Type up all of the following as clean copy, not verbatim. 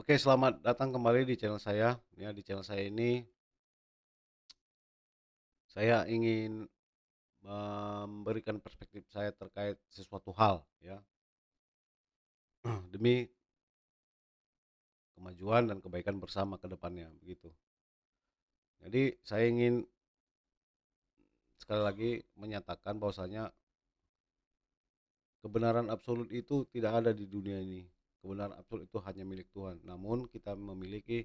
Oke, selamat datang kembali di channel saya. Ya, di channel saya ini saya ingin memberikan perspektif saya terkait sesuatu hal ya, demi kemajuan dan kebaikan bersama ke depannya begitu. Jadi saya ingin sekali lagi menyatakan bahwasanya kebenaran absolut itu tidak ada di dunia ini. Kebenaran absolut itu hanya milik Tuhan. Namun kita memiliki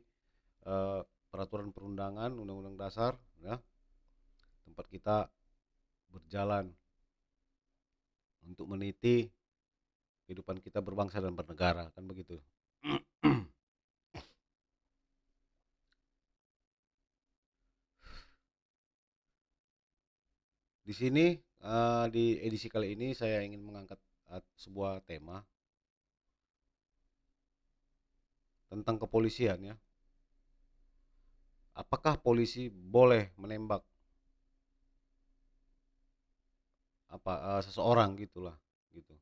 eh, peraturan perundangan, undang-undang dasar ya, tempat kita berjalan untuk meniti kehidupan kita berbangsa dan bernegara, kan begitu. Di sini di edisi kali ini saya ingin mengangkat sebuah tema tentang kepolisian ya. Apakah polisi boleh menembak seseorang gitulah gitu.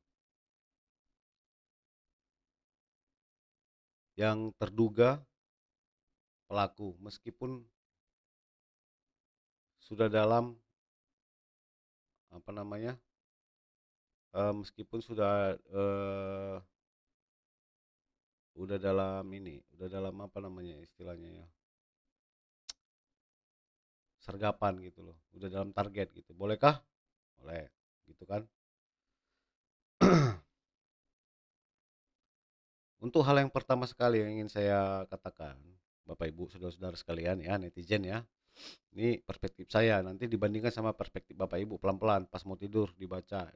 Yang terduga pelaku meskipun sudah dalam apa namanya? Meskipun sudah udah dalam ini, udah dalam apa namanya istilahnya ya? Sergapan gitu loh. Udah dalam target gitu. Bolehkah? Boleh. Gitu kan. Untuk hal yang pertama sekali yang ingin saya katakan, Bapak Ibu, saudara-saudara sekalian ya, netizen ya. Ini perspektif saya, nanti dibandingkan sama perspektif Bapak Ibu pelan-pelan pas mau tidur dibaca,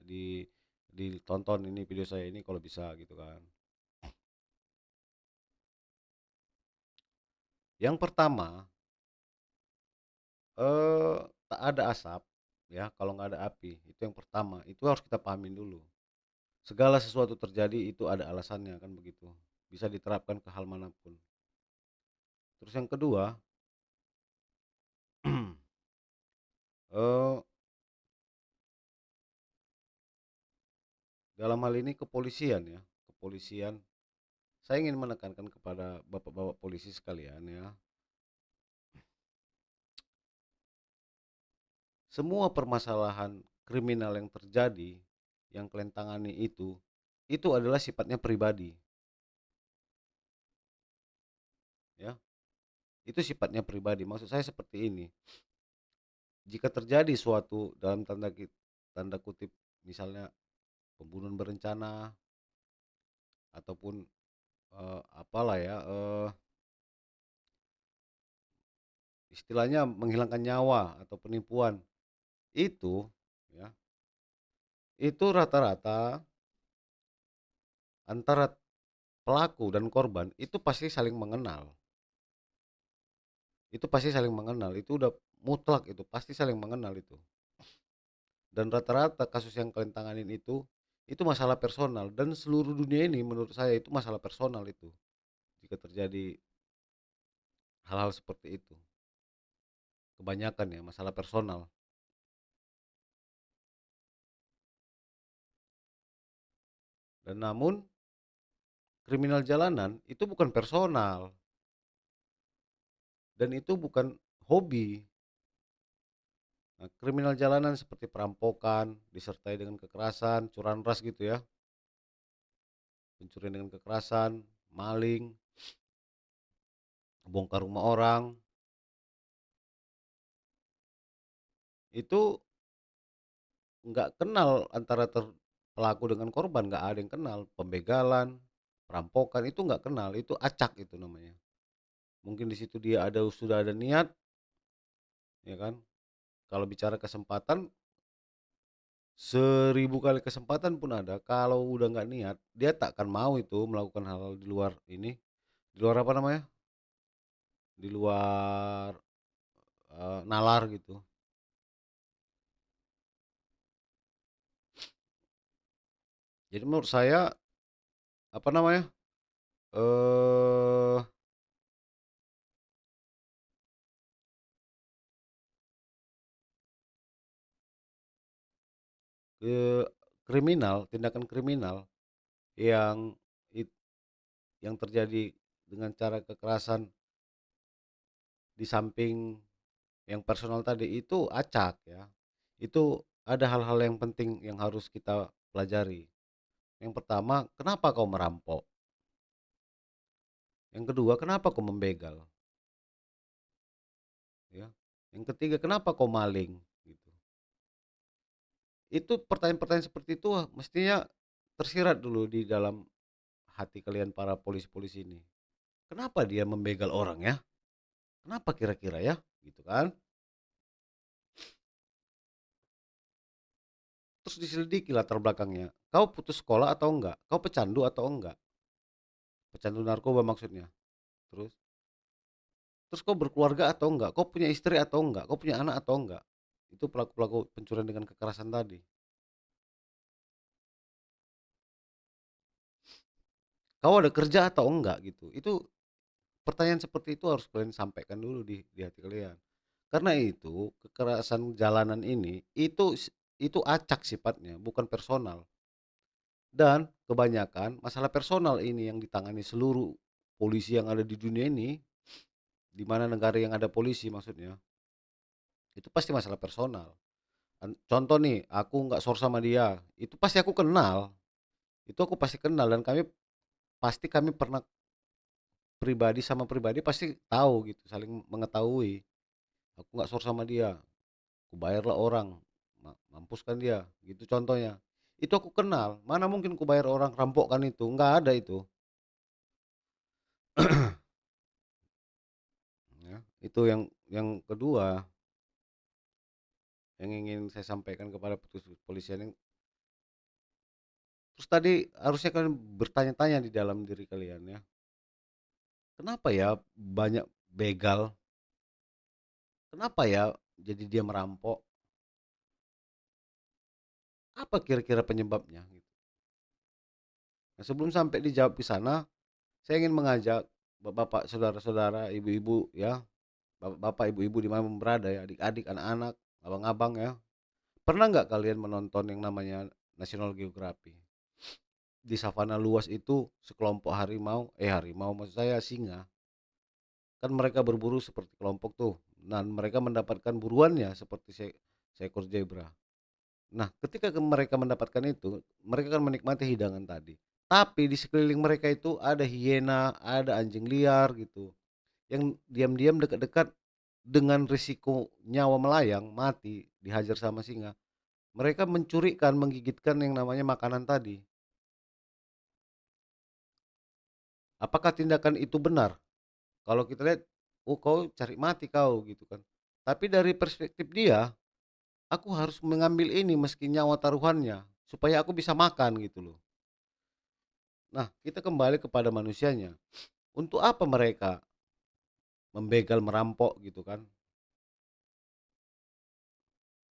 ditonton ini video saya ini kalau bisa gitu kan. Yang pertama, eh tak ada asap ya kalau nggak ada api. Itu yang pertama, itu harus kita pahamin dulu. Segala sesuatu terjadi itu ada alasannya kan begitu. Bisa diterapkan ke hal manapun. Terus yang kedua, eh dalam hal ini kepolisian ya, kepolisian. Saya ingin menekankan kepada bapak-bapak polisi sekalian ya, semua permasalahan kriminal yang terjadi, yang kalian tangani itu adalah sifatnya pribadi, ya. Itu sifatnya pribadi. Maksud saya seperti ini. Jika terjadi suatu dalam tanda kutip misalnya pembunuhan berencana ataupun apalah ya, istilahnya menghilangkan nyawa atau penipuan itu ya, itu rata-rata antara pelaku dan korban itu pasti saling mengenal. Itu pasti saling mengenal, itu udah mutlak, itu pasti saling mengenal itu. Dan rata-rata kasus yang kalian tanganin itu masalah personal, dan seluruh dunia ini menurut saya itu masalah personal itu. Jika terjadi hal-hal seperti itu, kebanyakan ya masalah personal. Dan namun kriminal jalanan itu bukan personal, dan itu bukan hobi. Nah, kriminal jalanan seperti perampokan disertai dengan kekerasan, curan ras gitu ya, pencurian dengan kekerasan, maling, bongkar rumah orang, itu nggak kenal antara pelaku dengan korban, nggak ada yang kenal. Pembegalan, perampokan itu nggak kenal, itu acak itu namanya. Mungkin di situ dia sudah ada niat, ya kan. Kalau bicara kesempatan, 1000 kali kesempatan pun ada. Kalau udah nggak niat, dia tak akan mau itu melakukan hal-hal di luar ini, di luar apa namanya, di luar nalar gitu. Jadi menurut saya apa namanya, eh kriminal, tindakan kriminal yang yang terjadi dengan cara kekerasan di samping yang personal tadi itu acak ya. Itu ada hal-hal yang penting yang harus kita pelajari. Yang pertama, kenapa kau merampok? Yang kedua, kenapa kau membegal? Ya. Yang ketiga, kenapa kau maling? Gitu. Itu pertanyaan-pertanyaan seperti itu mestinya tersirat dulu di dalam hati kalian para polisi-polisi ini. Kenapa dia membegal orang ya? Kenapa kira-kira ya? Gitu kan? Terus diselidiki latar belakangnya. Kau putus sekolah atau enggak? Kau pecandu atau enggak? Pecandu narkoba maksudnya. Terus, terus kau berkeluarga atau enggak? Kau punya istri atau enggak? Kau punya anak atau enggak? Itu pelaku-pelaku pencurian dengan kekerasan tadi. Kau ada kerja atau enggak gitu. Itu pertanyaan seperti itu harus kalian sampaikan dulu di hati kalian. Karena itu kekerasan jalanan ini itu acak sifatnya, bukan personal. Dan kebanyakan masalah personal ini yang ditangani seluruh polisi yang ada di dunia ini, di mana negara yang ada polisi maksudnya, itu pasti masalah personal. Contoh nih, aku nggak sor sama dia, itu pasti aku kenal, itu aku pasti kenal dan kami pernah pribadi sama pribadi pasti tahu gitu, saling mengetahui. Aku nggak sor sama dia, aku bayarlah orang, mampuskan dia, gitu contohnya. Itu aku kenal, mana mungkin ku bayar orang rampokkan itu, nggak ada itu. Ya, itu yang kedua yang ingin saya sampaikan kepada petugas kepolisian yang terus tadi harusnya kalian bertanya-tanya di dalam diri kalian ya, kenapa ya banyak begal, kenapa ya jadi dia merampok, apa kira-kira penyebabnya gitu. Nah, sebelum sampai dijawab di sana, saya ingin mengajak bapak, saudara-saudara, ibu-ibu ya, bapak, ibu-ibu di mana berada ya, adik-adik, anak-anak, abang-abang ya, pernah nggak kalian menonton yang namanya National Geography? Di savana luas itu sekelompok harimau maksud saya singa, kan mereka berburu seperti kelompok tuh, dan mereka mendapatkan buruannya seperti seekor zebra. Nah, ketika mereka mendapatkan itu, mereka akan menikmati hidangan tadi. Tapi di sekeliling mereka itu ada hiena, ada anjing liar gitu, yang diam-diam dekat-dekat dengan risiko nyawa melayang, mati, dihajar sama singa. Mereka mencurikan, menggigitkan yang namanya makanan tadi. Apakah tindakan itu benar? Kalau kita lihat, oh kau cari mati kau gitu kan. Tapi dari perspektif dia, aku harus mengambil ini meski nyawa taruhannya supaya aku bisa makan gitu loh. Nah, kita kembali kepada manusianya. Untuk apa mereka membegal, merampok gitu kan?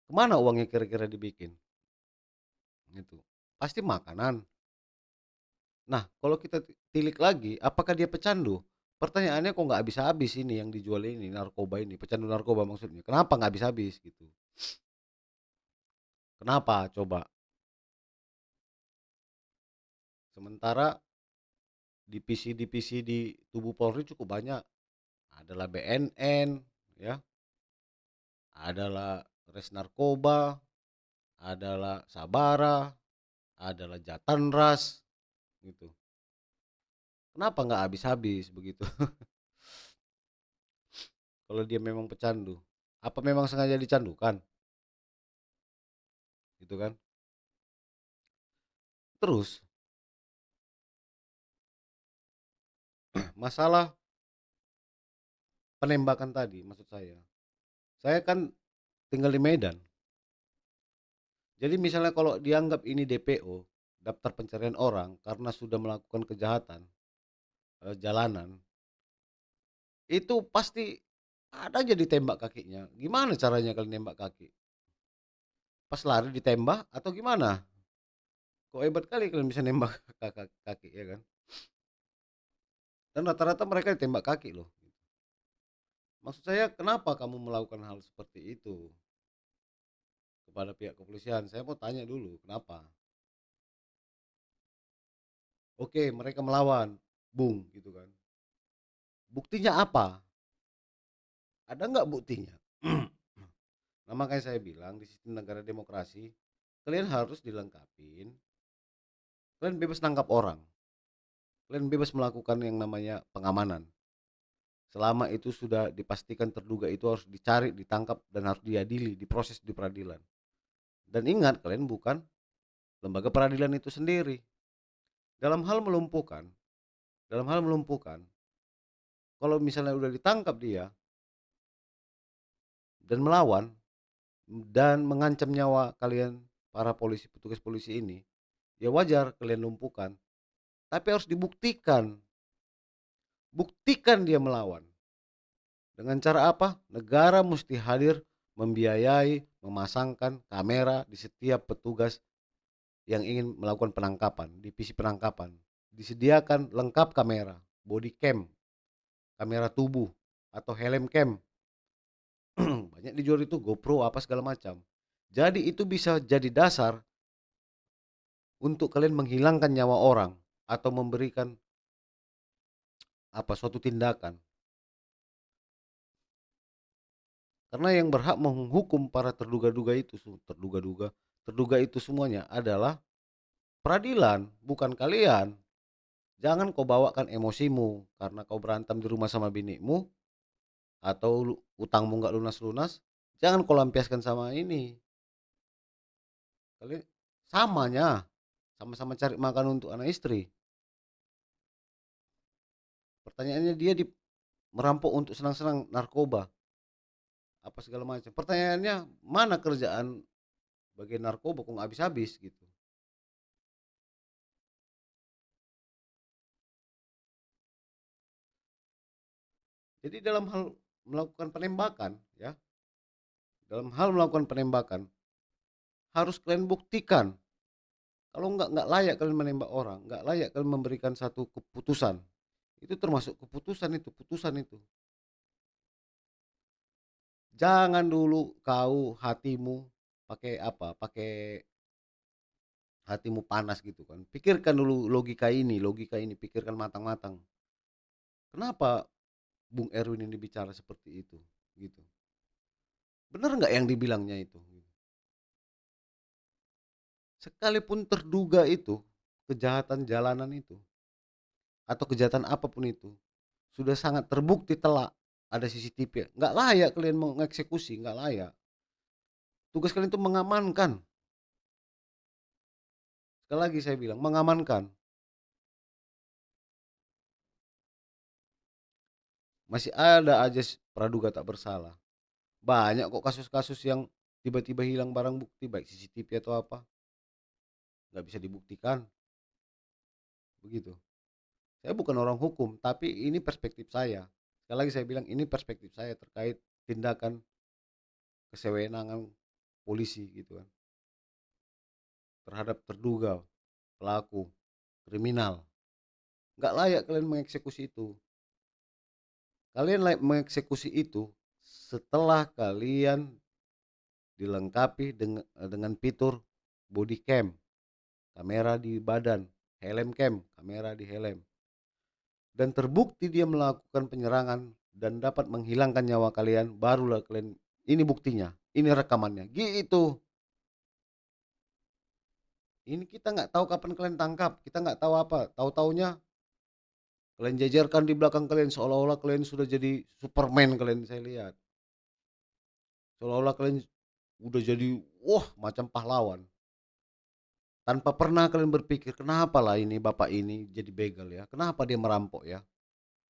Kemana uangnya kira-kira dibikin? Gitu. Pasti makanan. Nah, kalau kita tilik lagi, apakah dia pecandu? Pertanyaannya kok nggak habis-habis ini yang dijual ini, narkoba ini, pecandu narkoba maksudnya. Kenapa nggak habis-habis gitu? Kenapa coba? Sementara divisi-divisi di tubuh Polri cukup banyak. Adalah BNN, ya, adalah Res Narkoba, adalah Sabara, adalah Jatanras, gitu. Kenapa nggak habis-habis begitu? Kalau dia memang pecandu, apa memang sengaja dicandukan, gitu kan? Terus masalah penembakan tadi, maksud saya kan tinggal di Medan. Jadi misalnya kalau dianggap ini DPO, daftar pencarian orang, karena sudah melakukan kejahatan jalanan, itu pasti ada aja ditembak kakinya. Gimana caranya kalian nembak kaki? Pas lari ditembak atau gimana? Kok hebat kali kalian bisa nembak kaki ya kan? Dan rata-rata mereka ditembak kaki loh. Maksud saya kenapa kamu melakukan hal seperti itu kepada pihak kepolisian? Saya mau tanya dulu, kenapa? Oke, mereka melawan, bung gitu kan. Buktinya apa? Ada nggak buktinya? Nah, makanya saya bilang di sistem negara demokrasi, kalian harus dilengkapin, kalian bebas nangkap orang, kalian bebas melakukan yang namanya pengamanan. Selama itu sudah dipastikan terduga itu harus dicari, ditangkap, dan harus diadili, diproses di peradilan. Dan ingat, kalian bukan lembaga peradilan itu sendiri. Dalam hal melumpuhkan, dalam hal melumpuhkan, kalau misalnya udah ditangkap dia dan melawan dan mengancam nyawa kalian para polisi, petugas polisi ini, ya wajar kalian lumpuhkan. Tapi harus dibuktikan, buktikan dia melawan. Dengan cara apa? Negara mesti hadir membiayai, memasangkan kamera di setiap petugas yang ingin melakukan penangkapan, divisi penangkapan. Disediakan lengkap kamera, body cam, kamera tubuh, atau helm cam. Banyak dijual itu GoPro apa segala macam. Jadi itu bisa jadi dasar untuk kalian menghilangkan nyawa orang atau memberikan apa suatu tindakan. Karena yang berhak menghukum para terduga itu semuanya adalah peradilan, bukan kalian. Jangan kau bawakan emosimu karena kau berantem di rumah sama binimu atau utangmu nggak lunas-lunas. Jangan kau lampiaskan sama ini. Kalian samanya, sama-sama cari makan untuk anak istri. Pertanyaannya dia merampok untuk senang-senang narkoba apa segala macam. Pertanyaannya mana kerjaan bagian narkoba kok nggak habis-habis gitu. Jadi dalam hal melakukan penembakan ya, dalam hal melakukan penembakan harus kalian buktikan. Kalau nggak layak kalian menembak orang, nggak layak kalian memberikan satu keputusan. Itu termasuk keputusan itu, putusan itu. Jangan dulu kau hatimu pakai apa? Pakai hatimu panas gitu kan. Pikirkan dulu logika ini, pikirkan matang-matang. Kenapa Bung Erwin ini bicara seperti itu gitu. Benar nggak yang dibilangnya itu? Sekalipun terduga itu kejahatan jalanan itu atau kejahatan apapun itu sudah sangat terbukti telak ada CCTV, nggak layak kalian mengeksekusi, nggak layak. Tugas kalian itu mengamankan. Sekali lagi saya bilang mengamankan. Masih ada aja praduga tak bersalah. Banyak kok kasus-kasus yang tiba-tiba hilang barang bukti baik CCTV atau apa, nggak bisa dibuktikan begitu. Saya bukan orang hukum, tapi ini perspektif saya. Sekali lagi saya bilang ini perspektif saya terkait tindakan kesewenangan polisi gitu kan terhadap terduga pelaku kriminal. Nggak layak kalian mengeksekusi itu. Kalian layak mengeksekusi itu setelah kalian dilengkapi dengan fitur body cam, kamera di badan, helm cam, kamera di helm. Dan terbukti dia melakukan penyerangan dan dapat menghilangkan nyawa kalian, barulah kalian ini buktinya, ini rekamannya. Gitu. Ini kita nggak tahu kapan kalian tangkap, kita nggak tahu apa. Tahu-taunya kalian jajarkan di belakang kalian seolah-olah kalian sudah jadi Superman kalian saya lihat. Seolah-olah kalian udah jadi wah macam pahlawan. Tanpa pernah kalian berpikir kenapa lah ini bapak ini jadi begal ya. Kenapa dia merampok ya?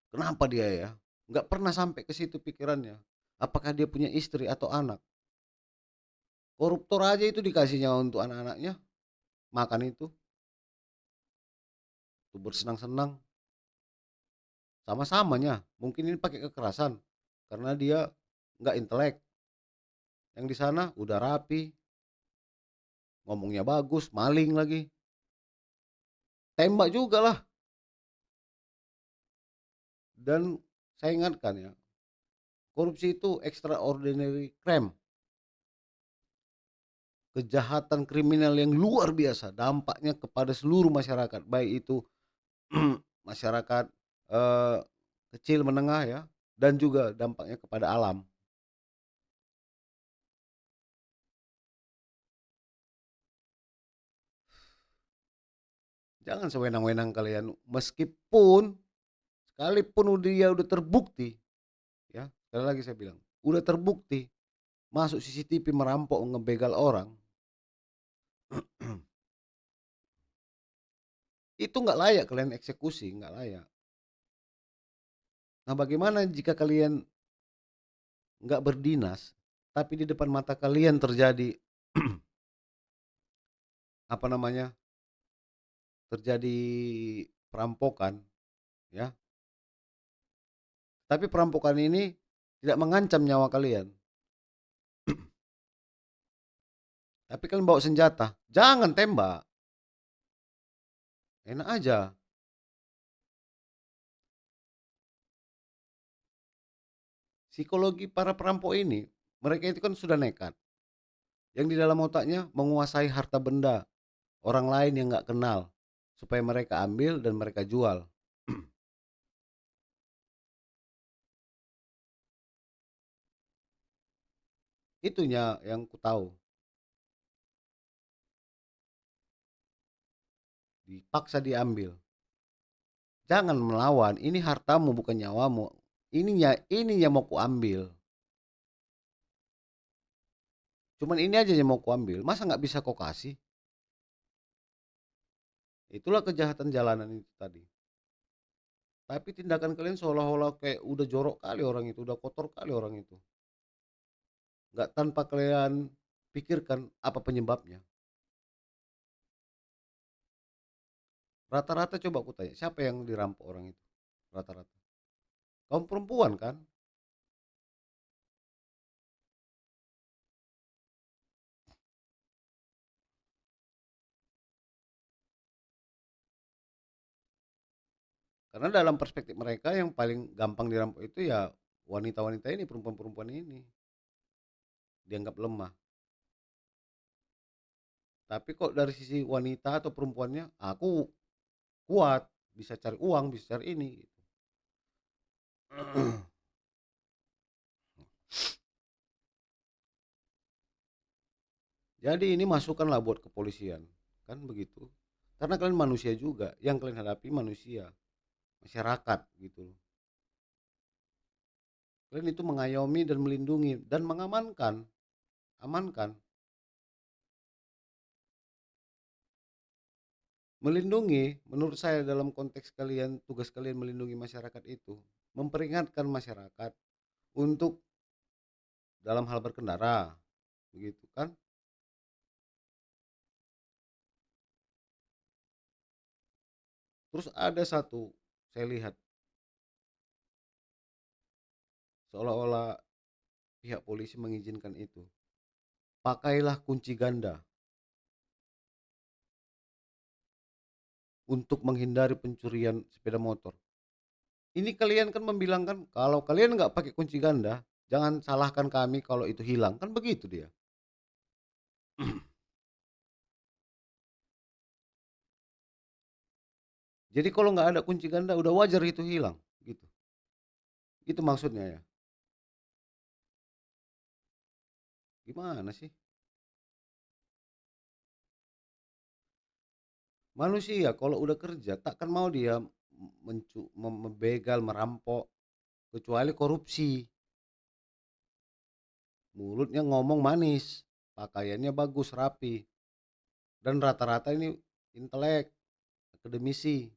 Kenapa dia ya? Nggak pernah sampai ke situ pikirannya. Apakah dia punya istri atau anak? Koruptor aja itu dikasihnya untuk anak-anaknya makan itu, tuh bersenang-senang sama-samanya. Mungkin ini pakai kekerasan karena dia nggak intelek. Yang di sana udah rapi, ngomongnya bagus, maling lagi. Tembak juga lah. Dan saya ingatkan ya, korupsi itu extraordinary crime. Kejahatan kriminal yang luar biasa, dampaknya kepada seluruh masyarakat, baik itu masyarakat eh, kecil, menengah ya, dan juga dampaknya kepada alam. Jangan sewenang-wenang kalian, meskipun sekalipun dia udah terbukti ya, sekali lagi saya bilang, udah terbukti masuk CCTV merampok, ngebegal orang, itu nggak layak kalian eksekusi, nggak layak. Nah, bagaimana jika kalian nggak berdinas, tapi di depan mata kalian terjadi apa namanya, terjadi perampokan ya, tapi perampokan ini tidak mengancam nyawa kalian, tapi kalian bawa senjata, jangan tembak, enak aja. Psikologi para perampok ini, mereka itu kan sudah nekat, yang di dalam otaknya menguasai harta benda orang lain yang nggak kenal, supaya mereka ambil dan mereka jual. Itunya yang ku tahu, dipaksa diambil. Jangan melawan, ini hartamu bukan nyawamu. Ini yang mau kuambil. Cuman ini aja yang mau kuambil. Masa nggak bisa kau kasih? Itulah kejahatan jalanan itu tadi. Tapi tindakan kalian seolah-olah kayak udah jorok kali orang itu, udah kotor kali orang itu. Nggak, tanpa kalian pikirkan apa penyebabnya. Rata-rata coba aku tanya, siapa yang dirampok orang itu? Rata-rata. Kaum perempuan kan? Karena dalam perspektif mereka yang paling gampang dirampok itu ya wanita-wanita ini, perempuan-perempuan ini. Dianggap lemah. Tapi kok dari sisi wanita atau perempuannya, aku kuat, bisa cari uang, bisa cari ini. Jadi ini masukanlah buat kepolisian, kan begitu. Karena kalian manusia juga, yang kalian hadapi manusia, masyarakat gitu. Kalian itu mengayomi dan melindungi dan mengamankan, amankan, melindungi. Menurut saya dalam konteks kalian, tugas kalian melindungi masyarakat itu, memperingatkan masyarakat untuk dalam hal berkendara, begitu kan? Terus ada satu, saya lihat seolah-olah pihak polisi mengizinkan itu. Pakailah kunci ganda untuk menghindari pencurian sepeda motor. Ini kalian kan membilangkan kalau kalian nggak pakai kunci ganda, jangan salahkan kami kalau itu hilang. Kan begitu dia. Jadi kalau nggak ada kunci ganda udah wajar itu hilang. Gitu. Itu maksudnya ya. Gimana sih? Manusia kalau udah kerja takkan mau dia membegal, merampok, kecuali korupsi. Mulutnya ngomong manis, pakaiannya bagus, rapi, dan rata-rata ini intelek, akademisi.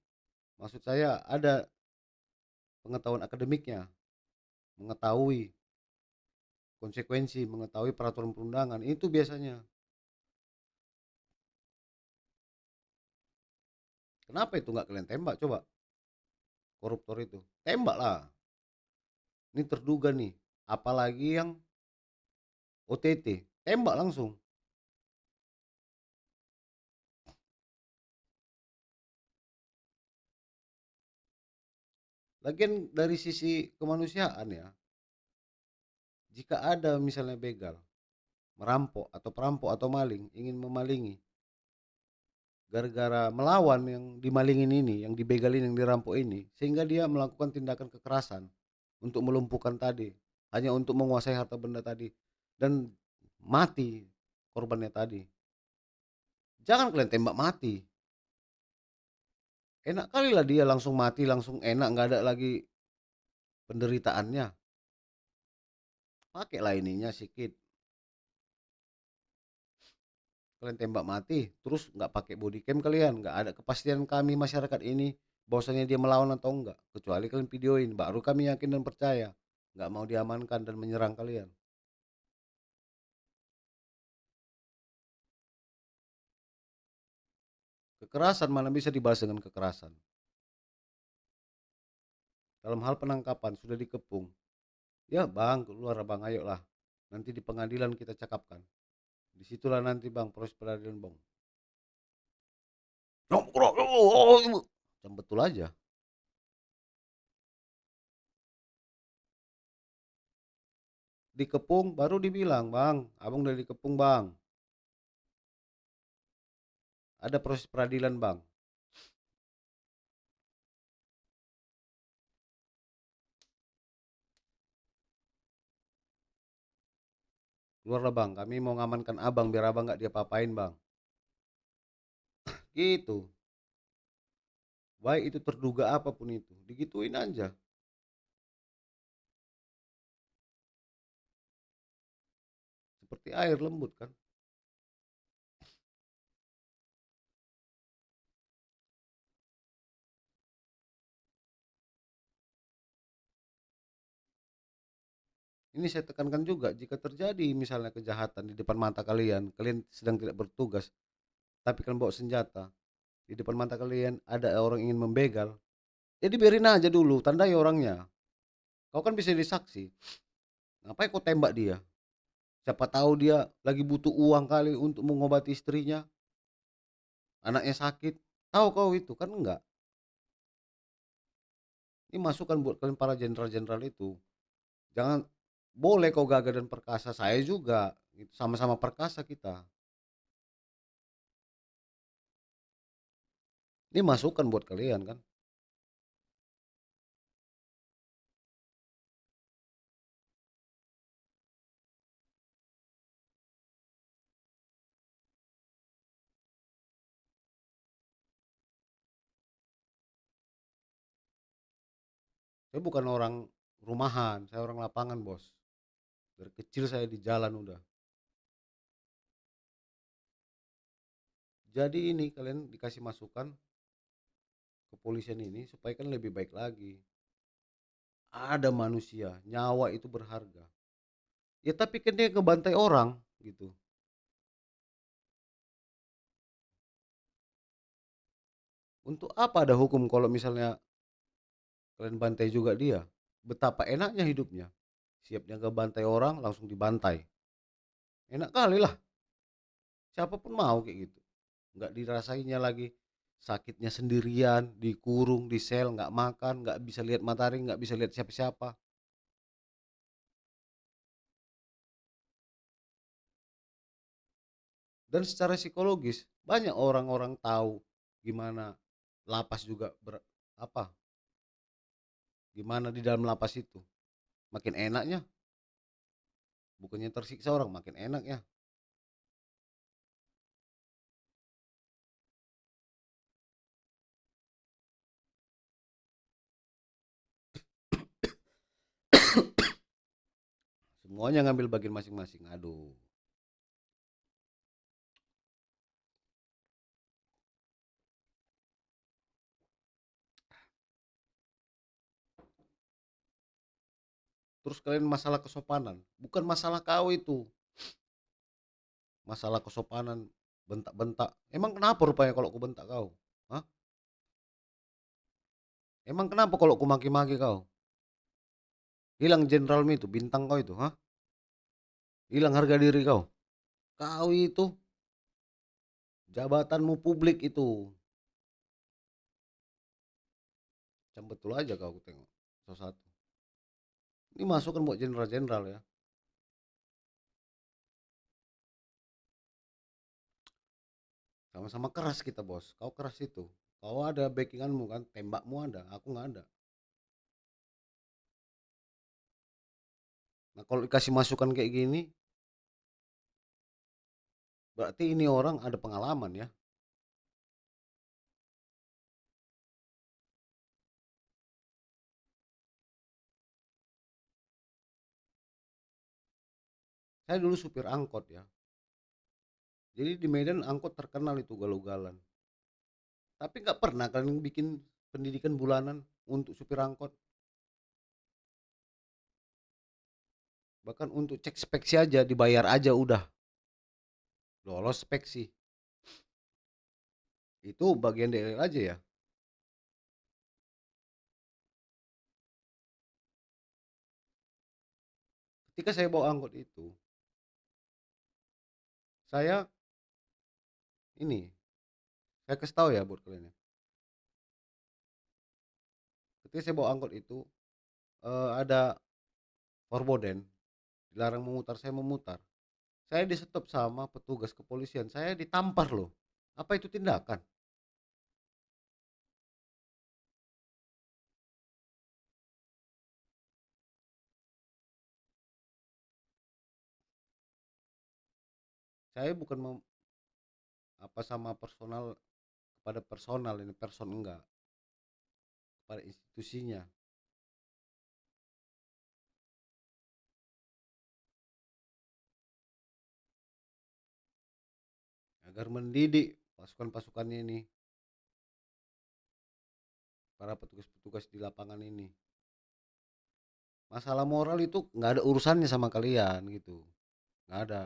Maksud saya ada pengetahuan akademiknya, mengetahui konsekuensi, mengetahui peraturan perundangan, itu biasanya. Kenapa itu nggak kalian tembak coba, koruptor itu? Tembak lah, ini terduga nih, apalagi yang OTT, tembak langsung. Lagian dari sisi kemanusiaan ya, jika ada misalnya begal, merampok atau perampok atau maling ingin memalingi, gara-gara melawan yang dimalingin ini, yang dibegalin, yang dirampok ini, sehingga dia melakukan tindakan kekerasan untuk melumpuhkan tadi, hanya untuk menguasai harta benda tadi, dan mati korbannya tadi. Jangan kalian tembak mati. Enak kali lah dia langsung mati, langsung enak, nggak ada lagi penderitaannya. Pakailah ininya sikit. Kalian tembak mati, terus nggak pakai body cam kalian, nggak ada kepastian kami masyarakat ini bahwasanya dia melawan atau enggak. Kecuali kalian videoin, baru kami yakin dan percaya. Nggak mau diamankan dan menyerang kalian. Kekerasan mana bisa dibalas dengan kekerasan. Dalam hal penangkapan sudah dikepung. Ya bang, keluar bang, ayo lah. Nanti di pengadilan kita cakapkan. Disitulah nanti bang proses peradilan bang. Macam betul aja. Dikepung baru dibilang bang, abang udah dikepung bang. Ada proses peradilan bang. Keluarlah bang, kami mau ngamankan abang biar abang nggak dia papain bang. Gitu. Baik itu terduga apapun itu, digituin aja. Seperti air lembut kan. Ini saya tekankan juga, jika terjadi misalnya kejahatan di depan mata kalian, kalian sedang tidak bertugas, tapi kalian bawa senjata, di depan mata kalian ada orang ingin membegal, jadi biarin aja dulu, tandai orangnya. Kau kan bisa jadi saksi. Ngapain kau tembak dia? Siapa tahu dia lagi butuh uang kali untuk mengobati istrinya, anaknya sakit. Tahu kau itu kan enggak. Ini masukan buat kalian para jenderal-jenderal itu. Jangan, boleh kau gagah dan perkasa, saya juga. Itu sama-sama perkasa kita. Ini masukan buat kalian kan. Saya bukan orang rumahan, saya orang lapangan, Bos. Dari kecil saya di jalan udah. Jadi ini kalian dikasih masukan kepolisian ini supaya kan lebih baik lagi. Ada manusia, nyawa itu berharga. Ya tapi kan dia ngebantai orang gitu. Untuk apa ada hukum kalau misalnya kalian bantai juga dia? Betapa enaknya hidupnya. Siapnya ngebantai orang langsung dibantai. Enak kali lah. Siapapun mau kayak gitu. Nggak dirasainnya lagi sakitnya sendirian, dikurung, di sel, nggak makan, nggak bisa lihat matahari, nggak bisa lihat siapa-siapa. Dan secara psikologis banyak orang-orang tahu gimana lapas juga apa, gimana di dalam lapas itu. Makin enaknya, bukannya tersiksa orang, makin enak ya. Semuanya ngambil bagian masing-masing. Aduh. Terus kalian masalah kesopanan, bukan masalah kau itu. Masalah kesopanan, bentak-bentak. Emang kenapa rupanya kalau aku bentak kau? Hah? Emang kenapa kalau aku maki-maki kau? Hilang jenderalmu itu, bintang kau itu, hah? Hilang harga diri kau. Kau itu jabatanmu publik itu. Macam betul aja kau aku tengok. Salah satu. Ini masukan buat jenderal-jenderal ya. Sama-sama keras kita, Bos. Kau keras itu. Kau ada backinganmu kan, tembakmu ada, aku nggak ada. Nah, kalau dikasih masukan kayak gini, berarti ini orang ada pengalaman ya. Saya dulu supir angkot ya. Jadi di Medan angkot terkenal itu ugal-ugalan. Tapi nggak pernah kalian bikin pendidikan bulanan untuk supir angkot. Bahkan untuk cek speksi aja dibayar aja udah lolos speksi. Itu bagian dari aja ya. Ketika saya bawa angkot itu, saya ini, saya kasih tahu ya buat kalian ya. Ketika saya bawa angkot itu ada forbodен, dilarang memutar, saya memutar. Saya di-stop sama petugas kepolisian, saya ditampar loh. Apa itu tindakan? Saya bukan apa sama personal kepada personal ini person enggak, pada institusinya agar mendidik pasukan-pasukannya ini, para petugas-petugas di lapangan ini. Masalah moral itu nggak ada urusannya sama kalian gitu, nggak ada.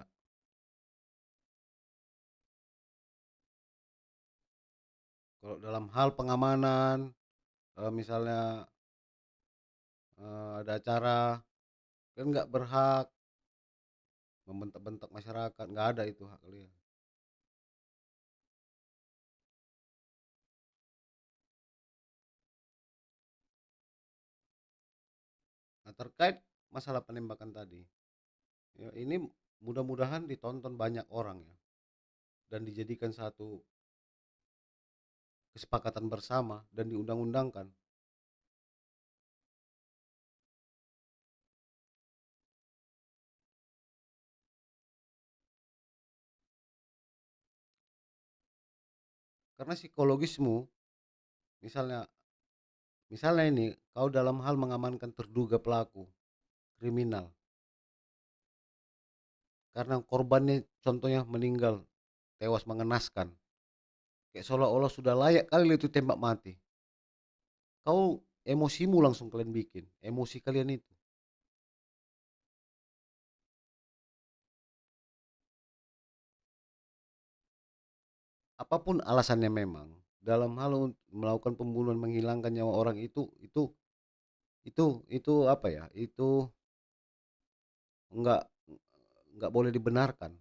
Kalau dalam hal pengamanan, misalnya ada acara, kan nggak berhak membentak-bentak masyarakat, nggak ada itu hak kalian. Nah, terkait masalah penembakan tadi, ya ini mudah-mudahan ditonton banyak orang ya, dan dijadikan satu kesepakatan bersama dan diundang-undangkan. Karena psikologismu, misalnya misalnya ini kau dalam hal mengamankan terduga pelaku kriminal, karena korbannya contohnya meninggal tewas mengenaskan, kayak seolah-olah sudah layak kali itu tembak mati. Kau emosimu langsung kalian bikin, emosi kalian itu. Apapun alasannya memang, dalam hal melakukan pembunuhan menghilangkan nyawa orang itu apa ya? Itu enggak enggak boleh dibenarkan.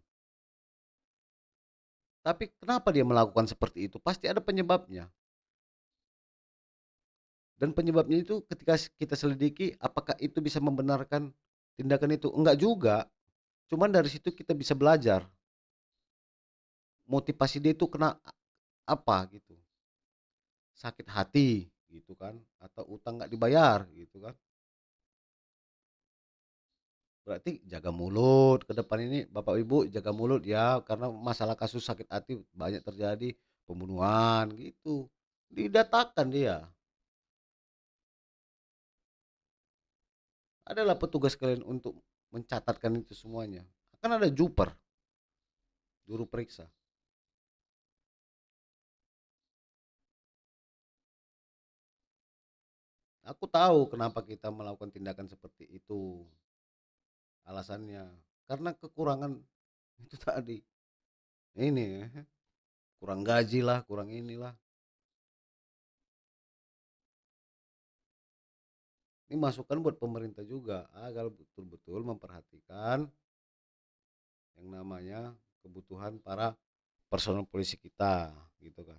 Tapi kenapa dia melakukan seperti itu? Pasti ada penyebabnya. Dan penyebabnya itu ketika kita selidiki, apakah itu bisa membenarkan tindakan itu? Enggak juga. Cuman dari situ kita bisa belajar motivasi dia itu kena apa gitu. Sakit hati gitu kan, atau utang nggak dibayar gitu kan. Berarti jaga mulut ke depan ini, Bapak Ibu jaga mulut ya, karena masalah kasus sakit hati banyak terjadi, pembunuhan gitu. Didatakan dia. Adalah petugas kalian untuk mencatatkan itu semuanya. Kan ada juper, juru periksa. Aku tahu kenapa kita melakukan tindakan seperti itu. Alasannya karena kekurangan itu tadi. Ini kurang gaji lah, kurang inilah. Ini masukan buat pemerintah juga agar betul-betul memperhatikan yang namanya kebutuhan para personel polisi kita gitu kan.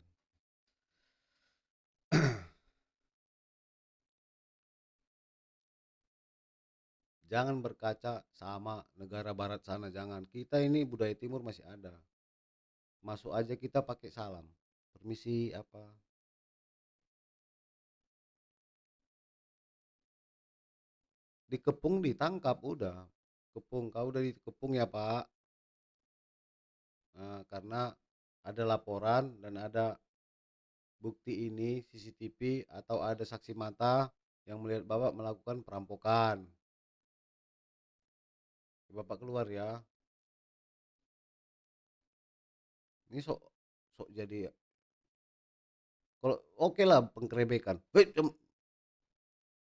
Jangan berkaca sama negara barat sana, jangan. Kita ini budaya timur masih ada. masuk aja kita pakai salam, permisi apa, dikepung ditangkap udah, kepung kau udah dikepung ya Pak. Karena ada laporan dan ada bukti ini CCTV atau ada saksi mata yang melihat Bapak melakukan perampokan. Bapak keluar ya. Ini sok sok jadi, kalau oke lah pengkerebekan. Hei, jam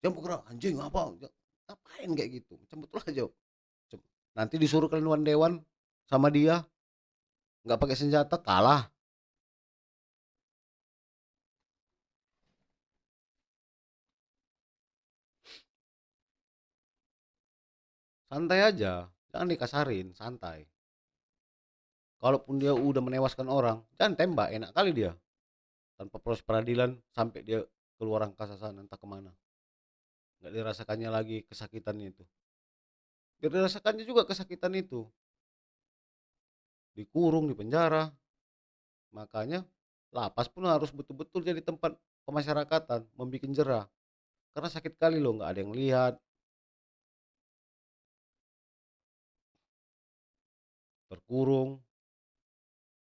gerak anjing apa? Ngapain kayak gitu? Macam betul aja. Nanti disuruh keluar dewan sama dia nggak pakai senjata kalah. Santai aja, jangan dikasarin, santai. Kalaupun dia udah menewaskan orang, jangan tembak, enak kali dia. Tanpa proses peradilan sampai dia keluar angkasa sana entah kemana. Nggak dirasakannya lagi kesakitannya itu. Biar dirasakannya juga kesakitan itu. Dikurung, di penjara. Makanya lapas pun harus betul-betul jadi tempat pemasyarakatan, membuat jerah. Karena sakit kali loh, nggak ada yang lihat, terkurung,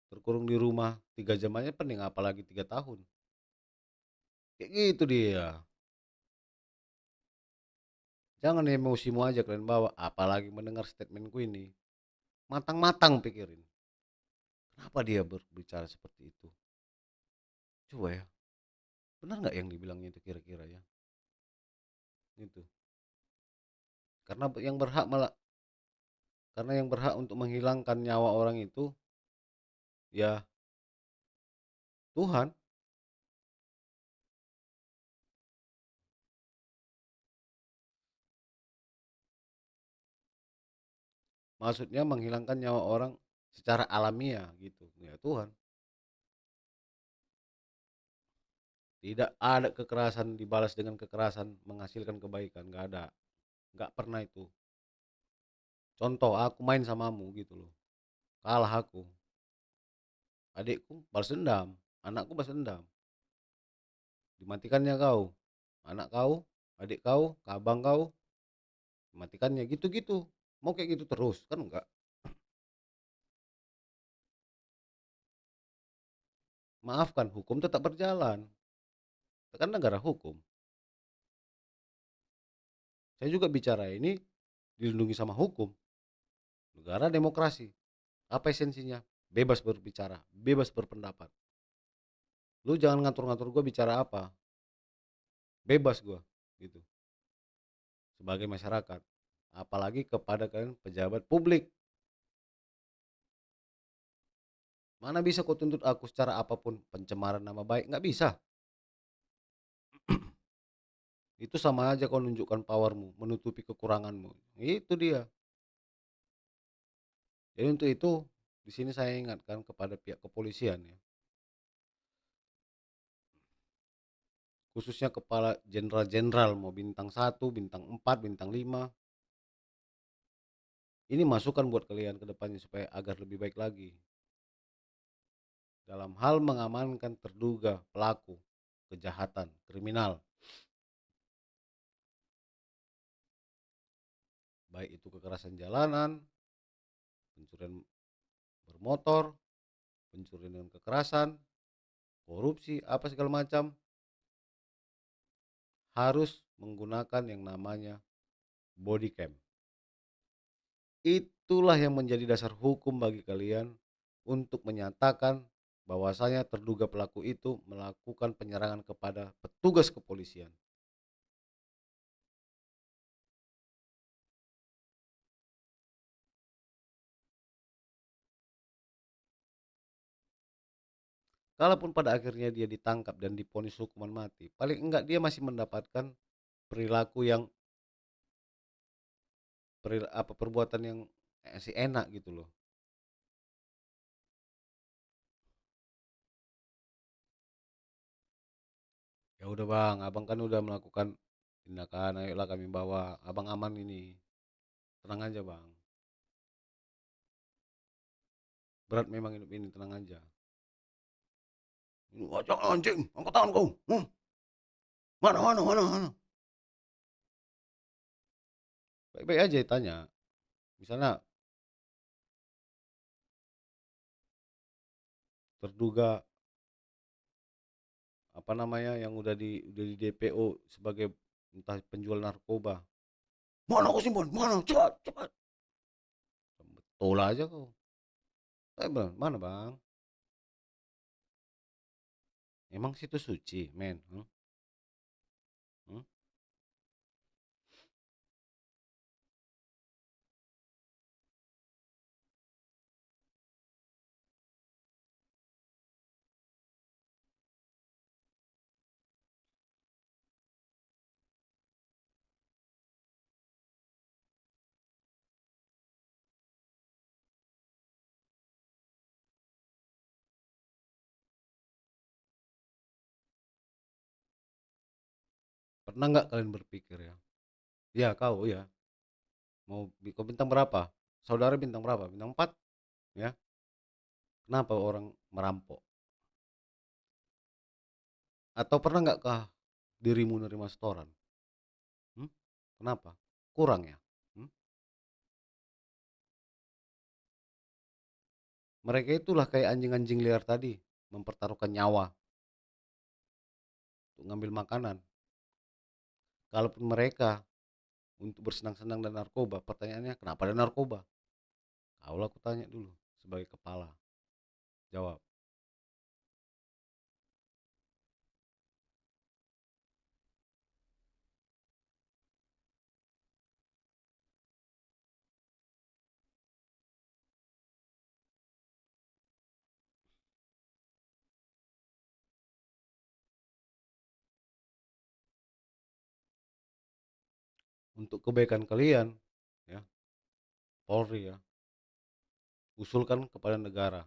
terkurung di rumah 3 jam aja pening, apalagi 3 tahun. Kayak gitu dia. Jangan emosimu aja kalian bawa, apalagi mendengar statementku ini. Matang-matang pikirin. Kenapa dia berbicara seperti itu? Coba ya, benar nggak yang dibilangnya itu kira-kira ya? Itu. Karena yang berhak malah, karena yang berhak untuk menghilangkan nyawa orang itu ya Tuhan. Maksudnya menghilangkan nyawa orang secara alamiah gitu. Ya Tuhan. Tidak ada kekerasan dibalas dengan kekerasan menghasilkan kebaikan, nggak ada. Nggak pernah itu. Contoh aku main samamu gitu loh. Kalah aku. Adikku balas dendam, anakku balas dendam. Dimatikannya kau, anak kau, adik kau, abang kau, dimatikannya gitu-gitu. Mau kayak gitu terus kan enggak. Maafkan, hukum tetap berjalan. Kan negara hukum. Saya juga bicara ini dilindungi sama hukum. Negara demokrasi. Apa esensinya? Bebas berbicara, bebas berpendapat. Lu jangan ngatur-ngatur gue bicara apa. Bebas gue gitu. Sebagai masyarakat. Apalagi kepada kalian pejabat publik. Mana bisa kau tuntut aku secara apapun pencemaran nama baik? Nggak bisa. Itu sama aja kau nunjukkan powermu, menutupi kekuranganmu. Itu dia. Jadi untuk itu di sini saya ingatkan kepada pihak kepolisian ya, khususnya kepala jenderal-jenderal mau bintang 1, bintang 4, bintang 5. Ini masukan buat kalian ke depannya supaya agar lebih baik lagi dalam hal mengamankan terduga pelaku kejahatan kriminal, baik itu kekerasan jalanan, pencurian bermotor, pencurian dengan kekerasan, korupsi, apa segala macam, harus menggunakan yang namanya body cam. Itulah yang menjadi dasar hukum bagi kalian untuk menyatakan bahwasanya terduga pelaku itu melakukan penyerangan kepada petugas kepolisian. Kalaupun pada akhirnya dia ditangkap dan diponis hukuman mati, paling enggak dia masih mendapatkan perilaku yang perbuatan yang masih enak gitu loh. Ya udah Bang, Abang kan udah melakukan tindakan, ayolah kami bawa. Abang aman ini. Tenang aja Bang. Berat memang hidup ini, tenang aja. "Wajah anjing, angkat tangan kau, mana mana mana mana?" Baik-baik aja tanya, misalnya terduga, apa namanya, yang udah di DPO sebagai entah penjual narkoba, "Mana kau simpan? Mana? Cepat cepat!" Betul aja kau. Saya bilang, "Mana Bang? Emang situ suci, men? Hmm? Pernah nggak kalian berpikir ya? Ya kau ya, mau kau bintang berapa? Saudara bintang berapa? Bintang 4, ya. Kenapa orang merampok? Atau pernah nggak kah dirimu nerima setoran? Hmm? Kenapa? Kurang ya? Hmm? Mereka itulah kayak anjing-anjing liar tadi, mempertaruhkan nyawa untuk ngambil makanan. Kalaupun mereka untuk bersenang-senang dan narkoba, pertanyaannya kenapa ada narkoba? Kaulah aku tanya dulu sebagai kepala. Jawab. Untuk kebaikan kalian, ya, Polri ya, usulkan kepada negara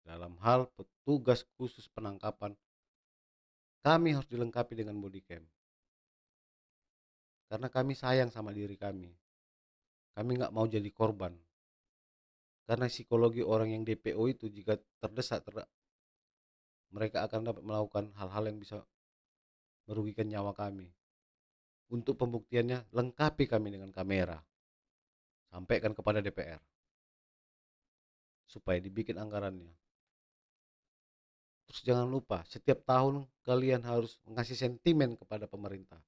dalam hal petugas khusus penangkapan, kami harus dilengkapi dengan body cam karena kami sayang sama diri kami. Kami nggak mau jadi korban karena psikologi orang yang DPO itu jika terdesak mereka akan dapat melakukan hal-hal yang bisa merugikan nyawa kami. Untuk pembuktiannya lengkapi kami dengan kamera, sampaikan kepada DPR supaya dibikin anggarannya. Terus jangan lupa setiap tahun kalian harus mengasih sentimen kepada pemerintah.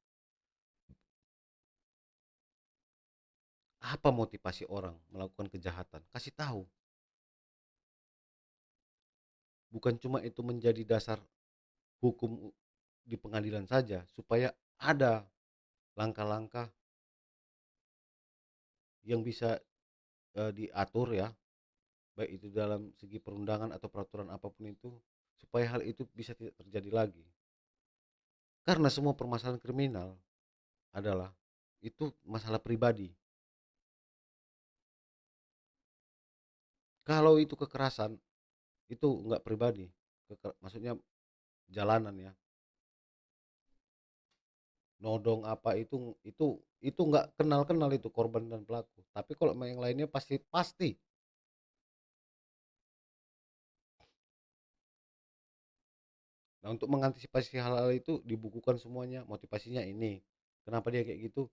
Apa motivasi orang melakukan kejahatan? Kasih tahu. Bukan cuma itu menjadi dasar hukum di pengadilan saja, supaya ada langkah-langkah yang bisa diatur ya, baik itu dalam segi perundangan atau peraturan apapun itu, supaya hal itu bisa tidak terjadi lagi. Karena semua permasalahan kriminal adalah itu masalah pribadi. Kalau itu kekerasan, itu enggak pribadi. Maksudnya jalanan ya, nodong apa itu nggak kenal-kenal itu korban dan pelaku. Tapi kalau yang lainnya pasti pasti. Nah, untuk mengantisipasi hal-hal itu dibukukan semuanya, motivasinya ini. Kenapa dia kayak gitu?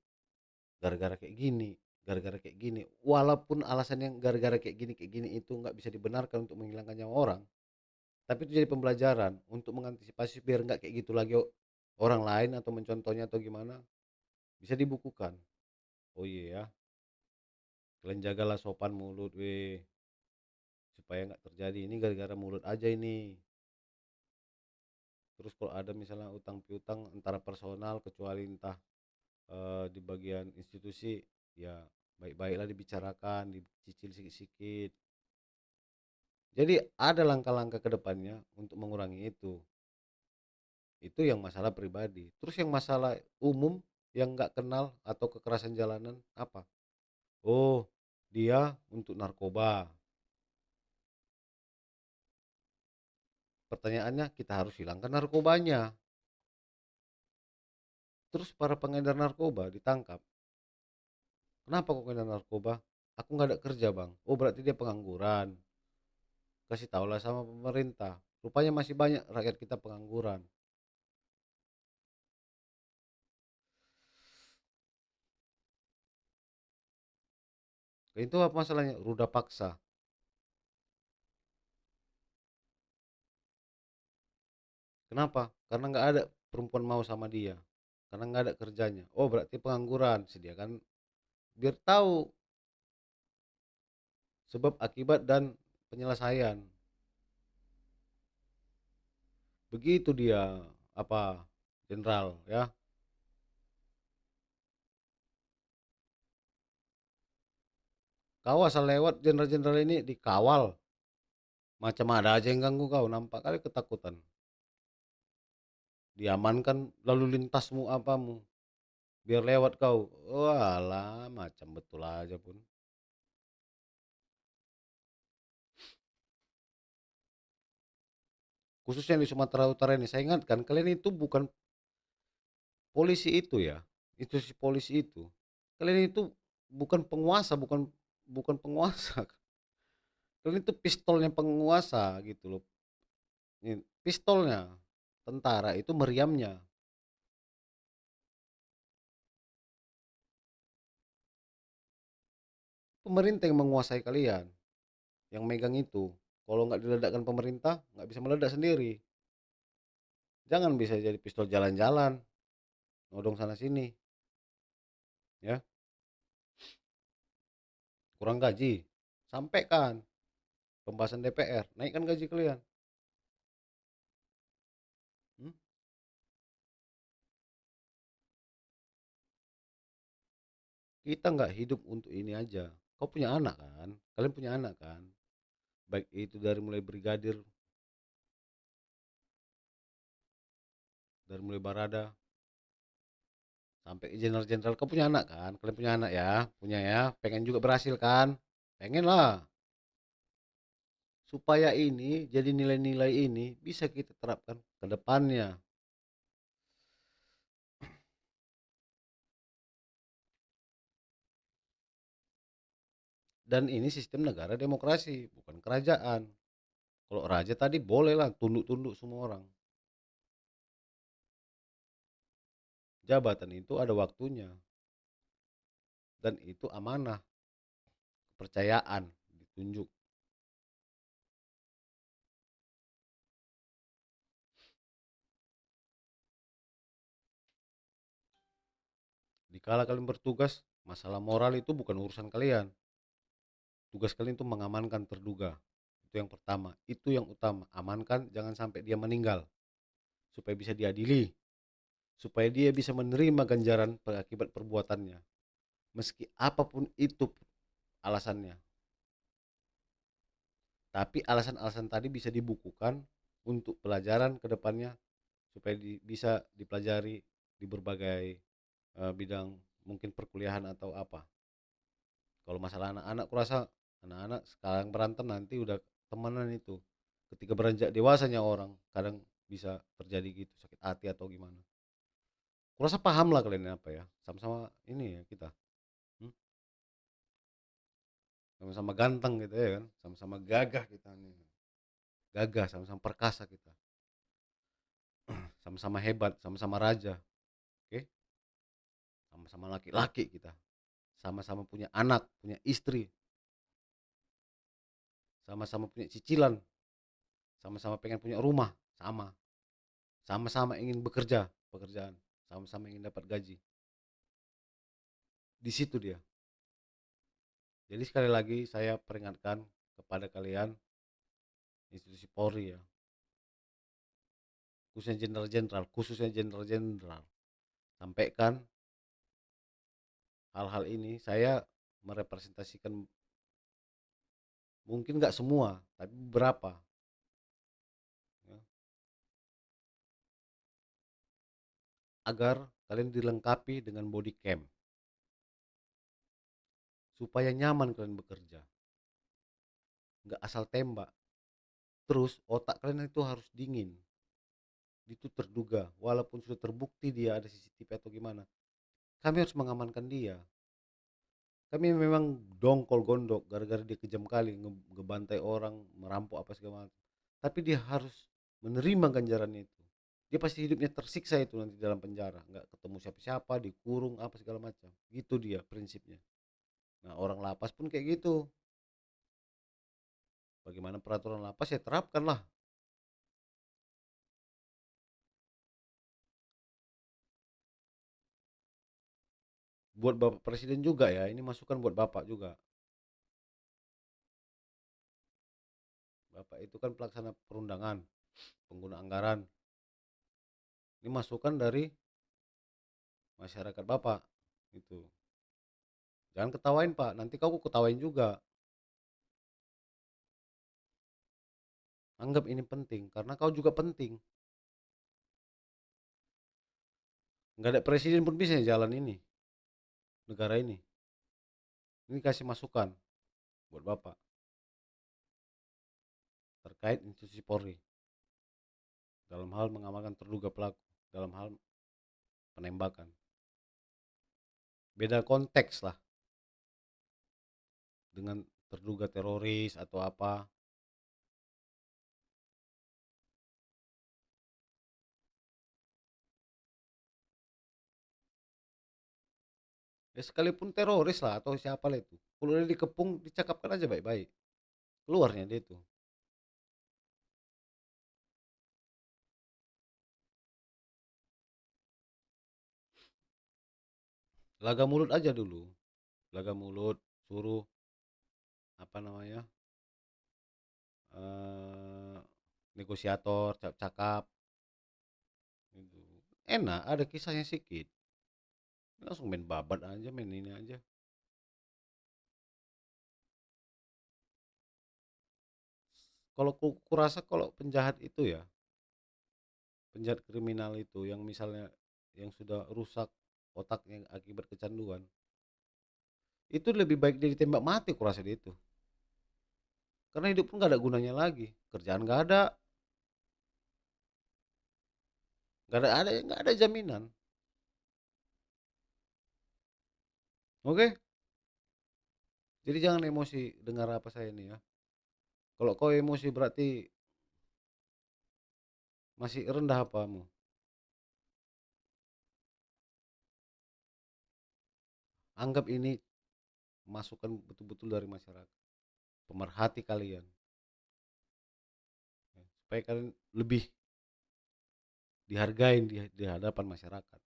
Gara-gara kayak gini, gara-gara kayak gini. Walaupun alasan yang gara-gara kayak gini itu nggak bisa dibenarkan untuk menghilangkan nyawa orang, tapi itu jadi pembelajaran untuk mengantisipasi biar nggak kayak gitu lagi orang lain atau mencontohnya atau gimana, bisa dibukukan. Oh iya ya, kalian jagalah sopan mulut weh, supaya nggak terjadi ini gara-gara mulut aja ini. Terus kalau ada misalnya utang piutang antara personal kecuali entah di bagian institusi, ya baik-baiklah dibicarakan, dicicil sikit-sikit. Jadi ada langkah-langkah ke depannya untuk mengurangi itu. Itu yang masalah pribadi. Terus yang masalah umum yang nggak kenal atau kekerasan jalanan apa? Oh, dia untuk narkoba. Pertanyaannya kita harus hilangkan narkobanya. Terus para pengedar narkoba ditangkap. Kenapa kok pengedar narkoba? Aku nggak ada kerja bang. Oh berarti dia pengangguran. kasih tahulah sama pemerintah. Rupanya masih banyak rakyat kita pengangguran. Itu apa masalahnya? Ruda paksa. Kenapa? Karena nggak ada perempuan mau sama dia. Karena nggak ada kerjanya. Oh, berarti pengangguran. Sediakan biar tahu sebab akibat dan penyelesaian. Begitu dia apa jenderal ya. Kau asal lewat jenderal-jenderal ini dikawal. Macam ada aja yang ganggu kau. Nampak kali ketakutan. Diamankan lalu lintasmu apamu. Biar lewat kau. Walah, macam betul aja pun. Khususnya di Sumatera Utara ini, saya ingatkan kalian itu bukan polisi itu ya. Itu si polisi itu. Kalian itu bukan penguasa, bukan bukan penguasa. Kalian itu pistolnya penguasa gitu loh. Ini pistolnya tentara itu meriamnya. Pemerintah yang menguasai kalian, yang megang itu. Kalau nggak diledakkan pemerintah, nggak bisa meledak sendiri. Jangan bisa jadi pistol jalan-jalan, nodong sana sini, ya. Kurang gaji, sampaikan pembahasan DPR, naikkan gaji kalian. Hmm? Kita nggak hidup untuk ini aja. Kau punya anak kan? Kalian punya anak kan? Baik itu dari mulai brigadir, dari mulai barada, sampai jenderal-jenderal. Kau punya anak kan? Kalian punya anak ya? Punya ya? Pengen juga berhasil kan? Pengen lah. Supaya ini jadi nilai-nilai ini bisa kita terapkan ke depannya. Dan ini sistem negara demokrasi, bukan kerajaan. Kalau raja tadi boleh lah tunduk-tunduk semua orang. Jabatan itu ada waktunya dan itu amanah, kepercayaan ditunjuk. Dikala kalian bertugas, masalah moral itu bukan urusan kalian. Tugas kalian itu mengamankan terduga. Itu yang pertama, itu yang utama. Amankan jangan sampai dia meninggal supaya bisa diadili, supaya dia bisa menerima ganjaran akibat perbuatannya. Meski apapun itu alasannya. Tapi alasan-alasan tadi bisa dibukukan untuk pelajaran ke depannya supaya bisa dipelajari di berbagai bidang mungkin perkuliahan atau apa. Kalau masalah anak-anak kurasa anak-anak sekarang berantem nanti udah temenan itu. Ketika beranjak dewasanya orang kadang bisa terjadi gitu sakit hati atau gimana. Kurasa paham lah kalian apa ya. Sama-sama ini ya kita. Hmm? Sama-sama ganteng gitu ya kan. Sama-sama gagah kita nih. Gagah, sama-sama perkasa kita. Sama-sama hebat, sama-sama raja. Oke? Sama-sama laki-laki kita. Sama-sama punya anak, punya istri, sama-sama punya cicilan, sama-sama pengen punya rumah, sama. Sama-sama ingin bekerja, pekerjaan, sama-sama ingin dapat gaji. Di situ dia. Jadi sekali lagi saya peringatkan kepada kalian institusi Polri ya, khususnya jenderal-jenderal, sampaikan hal-hal ini. Saya merepresentasikan mungkin nggak semua, tapi beberapa, ya, agar kalian dilengkapi dengan body cam supaya nyaman kalian bekerja, nggak asal tembak. Terus otak kalian itu harus dingin, itu terduga walaupun sudah terbukti dia ada CCTV atau gimana, kami harus mengamankan dia. Kami memang dongkol gondok gara-gara dia kejam kali ngebantai orang, merampok apa segala macam. Tapi dia harus menerima ganjaran itu. Dia pasti hidupnya tersiksa itu nanti dalam penjara, nggak ketemu siapa-siapa, dikurung apa segala macam. Gitu dia prinsipnya. Nah, orang lapas pun kayak gitu. Bagaimana peraturan lapas ya terapkanlah. Buat Bapak Presiden juga ya, ini masukan buat Bapak juga. Bapak itu kan pelaksana perundangan, pengguna anggaran. Ini masukan dari masyarakat Bapak. Itu. Jangan ketawain Pak, nanti kau ketawain juga. Anggap ini penting, karena kau juga penting. Nggak ada presiden pun bisa jalan ini, negara ini. Ini kasih masukan buat Bapak terkait institusi Polri dalam hal mengamankan terduga pelaku, dalam hal penembakan. Beda konteks lah dengan terduga teroris atau apa. Ya sekalipun teroris lah atau siapa lah itu. Kalau udah dikepung, dicakapkan aja baik-baik. Keluarnya dia itu. Laga mulut aja dulu. Laga mulut, suruh apa namanya, eh negosiator, cakap, gitu. Enak, ada kisahnya sedikit. Langsung main babat aja, main ini aja. Kalau kurasa kalau penjahat itu ya, penjahat kriminal itu yang misalnya yang sudah rusak otaknya akibat kecanduan, itu lebih baik dia ditembak mati kurasa dia itu. Karena hidup pun gak ada gunanya lagi, kerjaan gak ada, gak ada jaminan. Oke, jadi jangan emosi dengar apa saya ini ya. Kalau kau emosi berarti masih rendah apamu. Anggap ini masukan betul-betul dari masyarakat, pemerhati kalian, ya, supaya kalian lebih dihargai di hadapan masyarakat.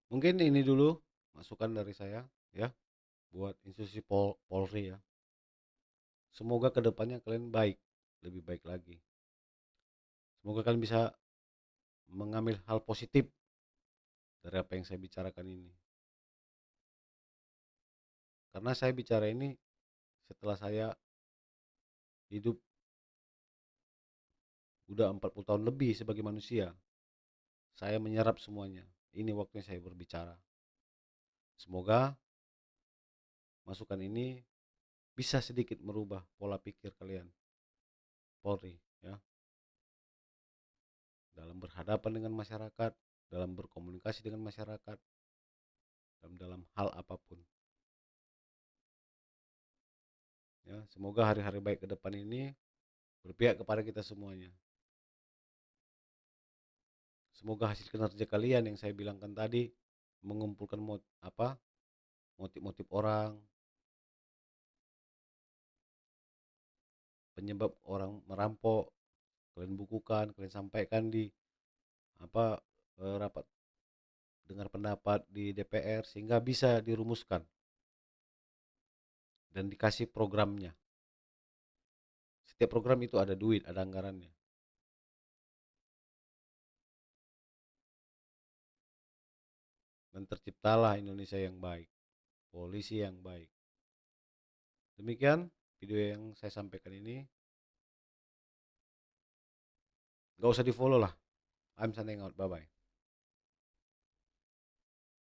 Mungkin ini dulu masukan dari saya ya buat institusi Polri ya. Semoga kedepannya kalian baik, lebih baik lagi. Semoga kalian bisa mengambil hal positif dari apa yang saya bicarakan ini. Karena saya bicara ini setelah saya hidup udah 40 tahun lebih sebagai manusia. Saya menyerap semuanya. Ini waktunya saya berbicara. Semoga masukan ini bisa sedikit merubah pola pikir kalian, Polri, ya, dalam berhadapan dengan masyarakat, dalam berkomunikasi dengan masyarakat, dalam hal apapun. Ya, semoga hari-hari baik ke depan ini berpihak kepada kita semuanya. Semoga hasil kinerja kalian yang saya bilangkan tadi mengumpulkan motif-motif orang, penyebab orang merampok, kalian bukukan, kalian sampaikan di apa rapat dengar pendapat di DPR sehingga bisa dirumuskan dan dikasih programnya. Setiap program itu ada duit, ada anggarannya. Dan terciptalah Indonesia yang baik, polisi yang baik. Demikian video yang saya sampaikan ini. Gak usah di follow lah. I'm signing out. Bye bye.